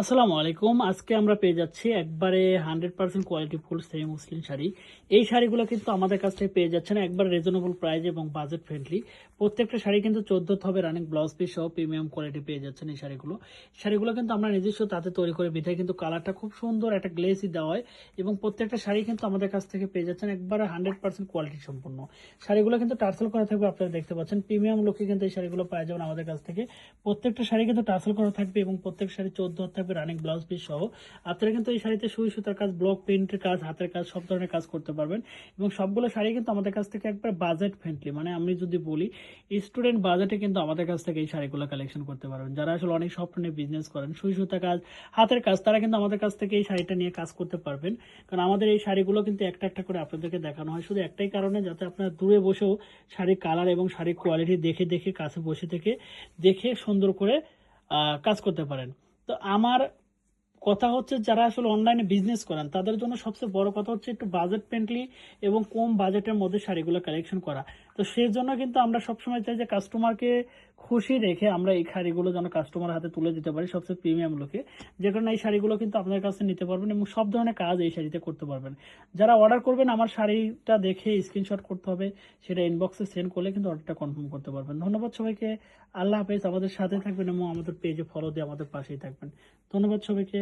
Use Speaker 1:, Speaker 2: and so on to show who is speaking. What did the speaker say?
Speaker 1: আসসালামু আলাইকুম। আজকে আমরা পেয়ে যাচ্ছি একবারে 100% কোয়ালিটি ফুল সেমি মুসলিম শাড়ি। এই শাড়িগুলো কিন্তু আমাদের কাছ থেকে পেয়ে যাচ্ছেন একবার রিজনেবল প্রাইস এবং বাজেট ফ্রেন্ডলি। প্রত্যেকটা শাড়ি কিন্তু 14 হবে রানিং ব্লাউজ পিস সহ প্রিমিয়াম কোয়ালিটি পেয়ে যাচ্ছেন এই শাড়িগুলো। শাড়িগুলো কিন্তু আমরা নিজস্ব তাতে তৈরি করে বিধায় কিন্তু কালারটা খুব সুন্দর একটা গ্লেসি দেওয়া হয় এবং প্রত্যেকটা শাড়ি কিন্তু আমাদের কাছ থেকে পেয়ে যাচ্ছেন একবারে 100% কোয়ালিটি সম্পন্ন। শাড়িগুলো কিন্তু টার্সেল করা থাকবে, আপনারা দেখতে পাচ্ছেন প্রিমিয়াম লুকে কিন্তু এই শাড়িগুলো পাওয়া যাবেন আমাদের কাছ থেকে। প্রত্যেকটা শাড়ি কিন্তু টার্সেল করা থাকবে এবং প্রত্যেক শাড়ি 14 থাকবে রানিং ব্লাউজ পিস সহ। আপনারা কিন্তু এই শাড়িতে সুই সুতার কাজ, ব্লক প্রিন্টের কাজ, হাতের কাজ সব ধরনের কাজ করতে পারবেন এবং সবগুলো শাড়ি কিন্তু আমাদের কাছ থেকে একবার বাজেট ফ্রেন্ডলি, মানে আমি যদি বলি স্টুডেন্ট বাজেটে কিন্তু আমাদের কাছ থেকে এই শাড়িগুলো কালেকশন করতে পারবেন। যারা আসলে অনেক স্বপ্ন নিয়ে বিজনেস করেন, সুই সুতা কাজ, হাতের কাজ, তারা কিন্তু আমাদের কাছ থেকে এই শাড়িটা নিয়ে কাজ করতে পারবেন। কারণ আমাদের এই শাড়িগুলো কিন্তু একটা একটা করে আপনাদেরকে দেখানো হয় শুধু একটাই কারণে, যাতে আপনারা দূরে বসেও শাড়ির কালার এবং শাড়ির কোয়ালিটি দেখে দেখে কাছে বসে থেকে দেখে সুন্দর করে কাজ করতে পারেন। তো আমার কথা হচ্ছে, যারা আসলে অনলাইনে বিজনেস করেন তাদের জন্য সবচেয়ে বড় কথা হচ্ছে একটু বাজেট ফ্রেন্ডলি এবং কম বাজেটের মধ্যে শাড়িগুলো কালেকশন করা। তো সেই জন্য কিন্তু আমরা সবসময় চাই যে কাস্টমারকে খুশি রেখে আমরা এই শাড়িগুলো যেন কাস্টমার হাতে তুলে দিতে পারি সবচেয়ে প্রিমিয়াম লুকে। যে কারণে এই শাড়িগুলো কিন্তু আপনাদের কাছে নিতে পারবেন এবং সব ধরনের কাজ এই শাড়িতে করতে পারবেন। যারা অর্ডার করবেন আমার শাড়িটা দেখে স্ক্রিনশট করতে হবে, সেটা ইনবক্সে সেন্ড করলে কিন্তু অর্ডারটা কনফার্ম করতে পারবেন। ধন্যবাদ সবাইকে। আল্লাহ হাফেজ। আমাদের সাথে থাকবেন এবং আমাদের পেজে ফলো দিয়ে আমাদের পাশেই থাকবেন। ধন্যবাদ সবাইকে।